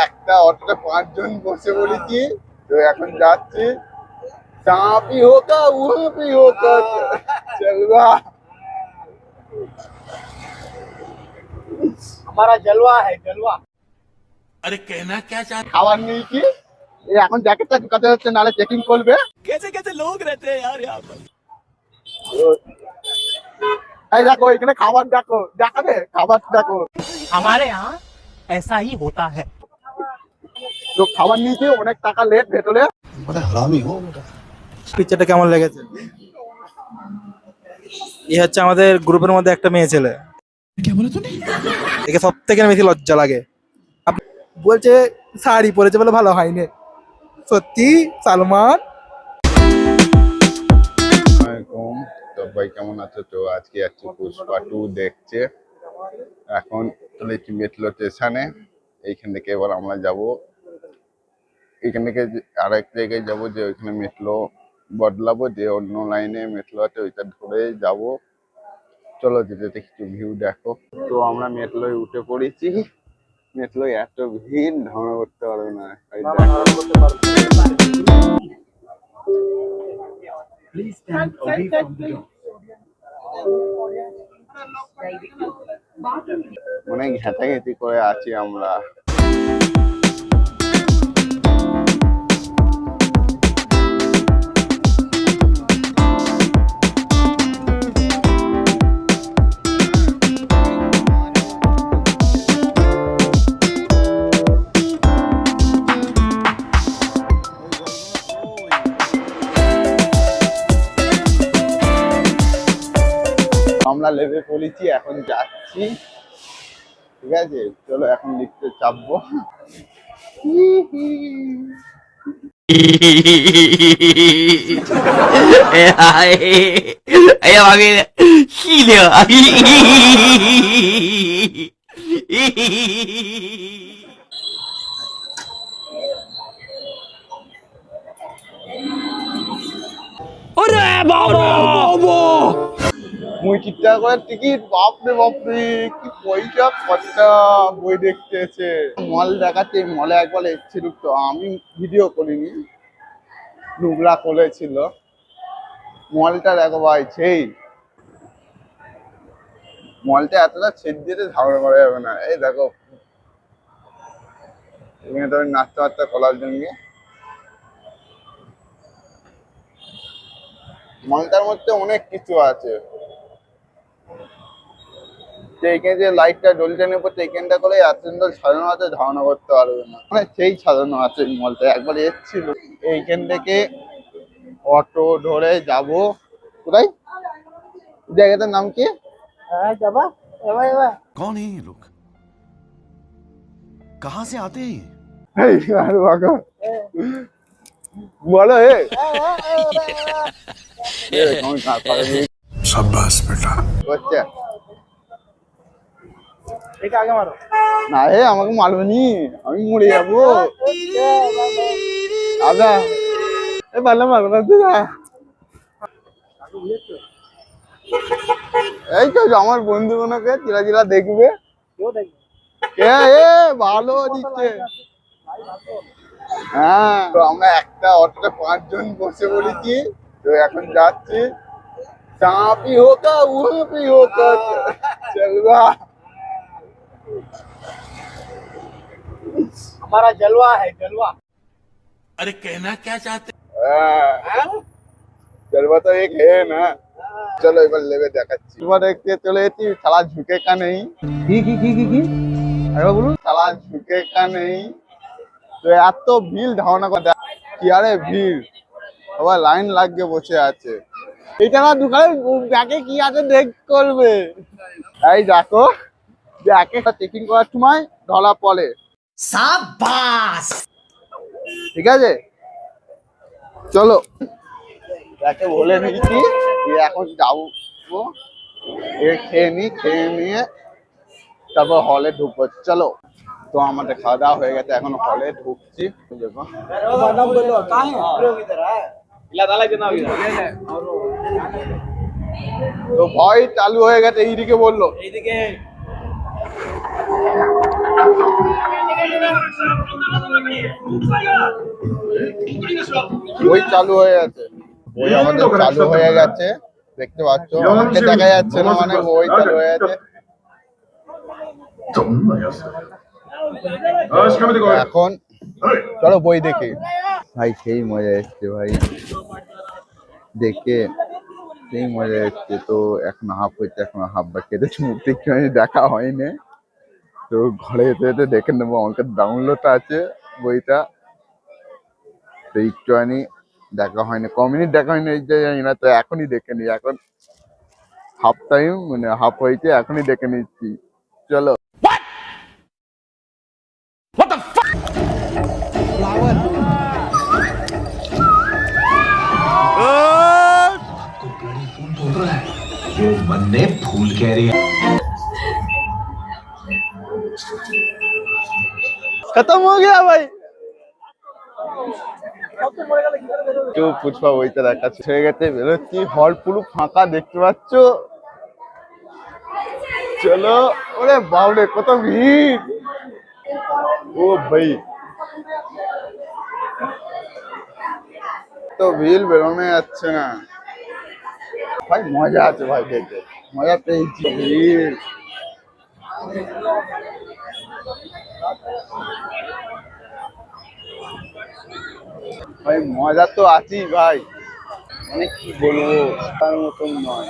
একটা অটোতে 5 জন বসে পড়েছি, তো এখন যাচ্ছি। जहाँ भी होगा वहाँ भी होगा, चलवा हमारा जलवा है जलवा। अरे कहना क्या चाहते খাবার নেই কি এখন জ্যাকেটটা ঢুকাতে হচ্ছে, নাহলে চেকিং করবে। कैसे कैसे लोग रहते हैं यार यहाँ पर। এই দেখো এখানে খাবার দেখো, দেখাবে খাবার দেখো। हमारे यहाँ ऐसा ही होता है। তো খাবার নিয়েছি, অনেক টাকা লেট ভেতরে। পিকচারটা কেমন লেগেছে? এই হচ্ছে আমাদের গ্রুপের মধ্যে একটা মেয়ে ছেলে, একে সব থেকে বেশি লজ্জা লাগে। বলছে শাড়ি পরেছে বলে ভালো হয়নি। সত্যি সালমান। আসসালামাইকুম, সবাই কেমন আছো? তো আজকে যাচ্ছি পুষ্পা 2 দেখছে। এখন চলেছি মেট্রো স্টেশনে। এইখান থেকে এবার আমরা যাব, এইখান থেকে আরেক জায়গায় যাব, যে ওইখানে মেট্রো বদলাবো, যে অন্য লাইনে মেট্রো আছে ওইটা ধরে যাব। চলো যেতে কিছু ভিউ দেখো। তো আমরা মেট্রোয় উঠে পড়েছি। মেট্রোয় এত ভিড় ধারণা করতে পারবে না। অনেক ঘেঁটাঘেঁটি করে আছি আমরা। আমরা লেভে পড়েছি, এখন যাচ্ছি। ঠিক আছে, চলো এখন লিফটে চাপবো। মুই চিৎকার করে টিকিট, বাপরে বাপরে কি পয়সা খরচা। বই দেখতে এসে মল দেখাচ্ছে, মলে একবার এসেছিল, তো আমি ভিডিও করিনি, নোংরা করেছিল। মলটা দেখো ভাই, সেই মলটা এতটা ছেদ দিতে ধারণা করা যাবে না। এই দেখো এখানে তো নাস্তা বাস্তা করার জন্য। মলটার মধ্যে অনেক কিছু আছে। এইখানে যে লাইটটা জ্বলছে নেবো, এইখানটা করে এত সুন্দর সাজানো আছে, ধারণা করতে পারবে না। মানে সেই সাজানো আছে এই মলটা। একবার এসেছিল। এইখান থেকে অটো ধরে যাব কোথায়, জায়গাটার নাম কি? कौन है ये लोग, कहाँ से आते हैं? বলো হে। शाबाश बेटा। হচ্ছে एक आगे मारो। না হে, আমাকে মারবেনি, আমি মরে যাবো। আদা এ ভালো মারবো না তুই। এই তো আমার বন্ধু গুলোকে চিরা চিরা দেখবে। क्यों देखो? কে এ ভালো দিচ্ছে। হ্যাঁ, তো আমরা একটা অটোতে 5 জন বসে পড়েছি, তো এখন যাচ্ছি। जहाँ भी होगा वहाँ भी होगा, चलवा हमारा जलवा है जलवा। अरे कहना क्या चाहते चलवा तो एक है ना। चलो এবার লেবে দেখাচ্ছি। এবার দেখতে চলে এসেছি, শালা ঝুঁকে কা নেই। কি আরে বলুন, শালা ঝুঁকে কা নেই। তো এত ভিড় ধারণা করে কি, আরে ভিড়, সবাই লাইন লাগিয়ে বসে আছে। এটা না দোকানে ব্যাগে কি আছে দেখ করবে। এই দেখো, ব্যাগে চেকিং করার সময় ধরা পড়ে। शाबाश। ঠিক আছে, চলো তাকে বলে নিয়েছি যে এখন যাবো, খেয়ে নিয়ে তারপর হলে ঢুকবো। চলো, তো আমাদের খাওয়া দাওয়া হয়ে গেছে, এখন হলে ঢুকছি। তো ভয় চালু হয়ে গেছে, এইদিকে বললো। এইদিকে বই চালু হয়ে গেছে, বই আমাদের চালু হয়ে গেছে, দেখতে পাচ্ছ। আমাকে দেখা যাচ্ছে না, মানে বই চালু হয়ে গেছে। এখন চলো বই দেখি। ভাই সেই মজা এসছে ভাই, দেখে সেই মজা এসছে। তো এখন হাফ হচ্ছে, এখন হাফ বাকি আছে, মুক্তি একটুখানি দেখা হয়নি। তো ঘরে যেতে যেতে দেখে নেবো, আমার কাছে ডাউনলোড আছে বইটা। তো একটুখানি দেখা হয়নি, ক মিনিট দেখা হয়নি এই যে জানি না। তো এখনই দেখে নি, এখন হাফ টাইম মানে হাফ হয়েছে, এখনই দেখে নিচ্ছি। চলো। खत्म हो गया भाई। তো পুষ্পা বইটা দেখা শেষ হয়ে গেছে, বেরোচ্ছি। হল পুরো ফাঁকা দেখতে পাচ্ছ। চলো। ওরে বাবরে কত ভিড়! ও ভাই, তো ভিড় বেরোনো যাচ্ছে না ভাই। মজা আছে ভাই, দেখে মজা পেয়েছি। ভিড় ভাই, মজা তো আছেই ভাই, মানে কি বলবো, তার মতন নয়।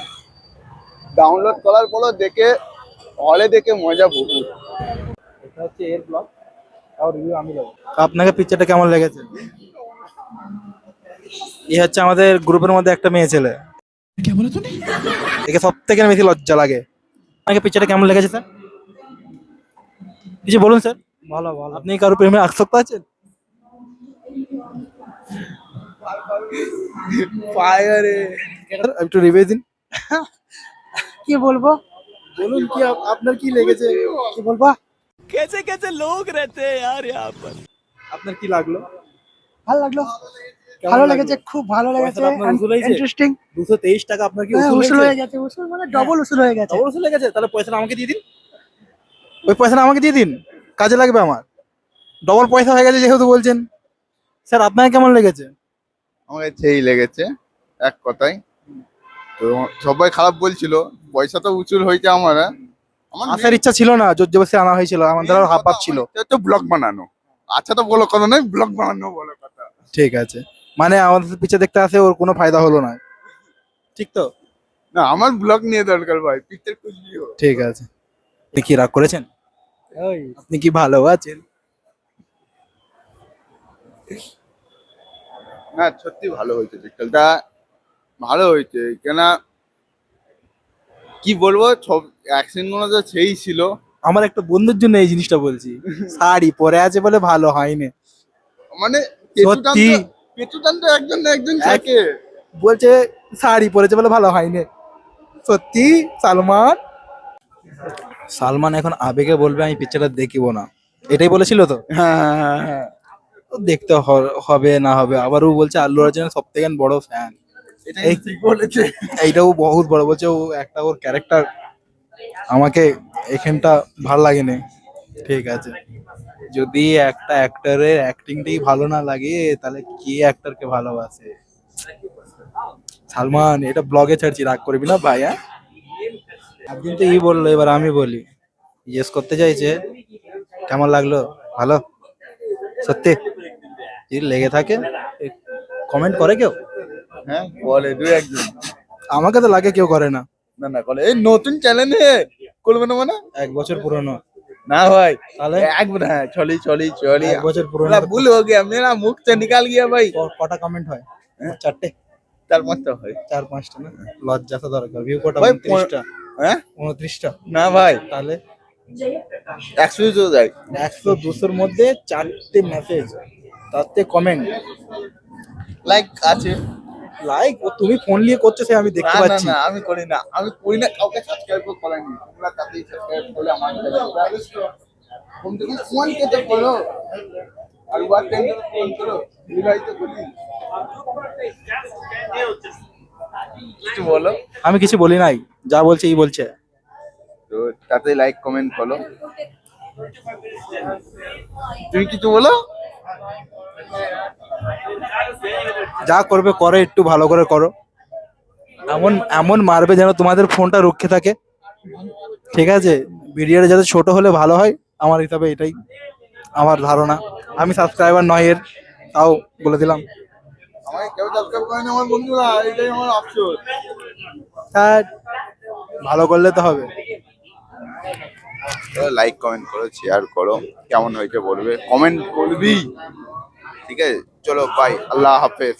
ডাউনলোড করার পরও দেখে, হলে দেখে মজা বহু। এটা হচ্ছে এর ব্লগ আর রিভিউ আমি দেবো। আপনাকে পিকচারটা কেমন লেগেছে? এই হচ্ছে আমাদের গ্রুপের মধ্যে একটা মেয়ে ছেলে, একে সব থেকে বেশি লজ্জা লাগে। আপনাকে পিকচারটা কেমন লেগেছে স্যার? কিছু বলুন স্যার। ভালো ভালো। আপনি কারো প্রেমে আসক্ত আছেন? ফায়ারে একটু রিভিউ দিন। কি বলবো? বলুন কি আপনার কি লেগেছে? কি বলবো? कैसे कैसे लोग रहते हैं यार यहाँ पर। আপনার কি লাগলো? ভালো লাগলো, কেমন ভালো লাগলো? লেগেছে, খুব ভালো লেগেছে, পয়সাটা আপনার উসুল হয়েছে? ইন্টারেস্টিং। 223 টাকা আপনার কি উসুল উসুল হয়ে হয়েছে? গেছে, উসুল মানে ডবল উসুল হয়ে গেছে। ডবল উসুল হয়ে গেছে? তাহলে পয়সাটা আমাকে দিয়ে দিন। ওই পয়সাটা আমাকে দিয়ে দিন, কাজে লাগবে আমার। ডবল পয়সা হয়ে গেছে যেহেতু বলছেন। স্যার আপনার কেমন লেগেছে? আমার সেই লেগেছে এক কথায়। তো সবাই খারাপ বলছিল, পয়সা তো উচুর হয়েছে আমার। আমার আসার ইচ্ছা ছিল না, জোর জবরদস্তি আনা হয়েছিল, আমাদের হাফ হাফ ছিল। তো ব্লগ বানানো, আচ্ছা তো বলো কথা নয়, ব্লগ বানানো বলো কথা। ঠিক আছে, মানে আমাদের পিছে দেখতে আসে, ওর কোনো ফায়দা হলো না, ঠিক তো? না, আমার ব্লগ নিয়ে দরকার ভাই, পিকচার খুঁজলিও। ঠিক আছে। আপনি কি রাগ করেছেন? ওই আপনি কি ভালো আছেন? না সত্যি ভালো হয়েছে, পিকচারটা ভালো হয়েছে। কেন কি বলবো, সব অ্যাকশন গুলো তো সেই ছিল। আমার একটা বন্ধুর জন্য এই জিনিসটা বলছি, শাড়ি পরে আছে বলে ভালো হয়নি। মানে সত্যি পেটুটান তো একজন না একজন থাকে। বলছে শাড়ি পরেছে বলে ভালো হয়নি। সত্যি সালমান, সালমান এখন আবেগে বলবে আমি পিকচারটা দেখিব না, এটাই বলেছিল তো? হ্যাঁ হ্যাঁ হ্যাঁ, তো দেখতে হবে না হবে, আবার ও বলছে আল্লু অর্জুনের সব থেকে বড় ফ্যান। এটাই ঠিক বলেছে। এইটাও বহুত বড়, বলছে ও একটা ওর ক্যারেক্টার আমাকে এখানটা ভাল লাগেনি। ঠিক আছে, যদি একটা অ্যাক্টরের অ্যাক্টিংটাই ভালো না লাগে তাহলে কে অ্যাক্টরকে ভালোবাসে? সালমান, এটা ব্লগে ছাড়ছি, রাগ করবি না ভাই? হ্যাঁ, একদিন তো ই বললো, এবার আমি বলি। জিজ্ঞেস করতে চাইছে কেমন লাগলো, ভালো? সত্যি যদি লেগে থাকে কমেন্ট করে কেউ? হ্যাঁ বলে দুই একজন। আমাকে তো লাগে কেউ করে না। না না বলে, এই নতুন চ্যানেল করবে না মানে? 1 বছর পুরনো। ना भाई, তাহলে एक बार है, चली चली चली 1 বছর পুরনো। मेरा भूल हो गया, मेरा मुख से निकाल गया भाई। কটা কমেন্ট হয়? 4টে? चार पांच तो है 4-5টা না? লজ্জা তো দরকার। ভিউ কটা? भाई। 29টা? हैं 29টা? ना भाई, তাহলে 100 हो जाए। 100-200-র মধ্যে 4টে মেসেজ, তাতে কমেন্ট, লাইক আছে। লাইক ও তুমি ফোন নিয়ে করছো সে আমি দেখতে না না পাচ্ছি। না, আমি করি না, আমি করি না, কাউকে সাবস্ক্রাইব করে নি। তোমরা তাতেই সাবস্ক্রাইব করলে আমার ফোন থেকে ফোন কেটে করো, আর ওয়াট টাইম ফোন করো, দিলাই তো বলি। কিছু বলো। আমি কিছু বলি নাই, যা বলছে এই বলছে। তো তাতে লাইক কমেন্ট করো। তুমি কিছু বলো। যা করবে করো, একটু ভালো করে করো। এমন এমন মারবে যেন তোমাদের ফোনটা রক্ষে থাকে, ঠিক আছে? ভিডিওটা যাতে ছোট হলে ভালো হয়, আমার হিসাবে এটাই আমার ধারণা। আমি সাবস্ক্রাইবার নয় এর, তাও বলে দিলাম। আমাকে কেউ সাবস্ক্রাইব করেনি আমার বন্ধুরা, এটাই আমার আফসোস। হ্যাঁ, ভালো করলে তো হবে। লাইক কমেন্ট করো, শেয়ার করো, কেমন হয়েছে বলবে, কমেন্ট করবি, ঠিক আছে? চলো বাই, আল্লাহ হাফেজ।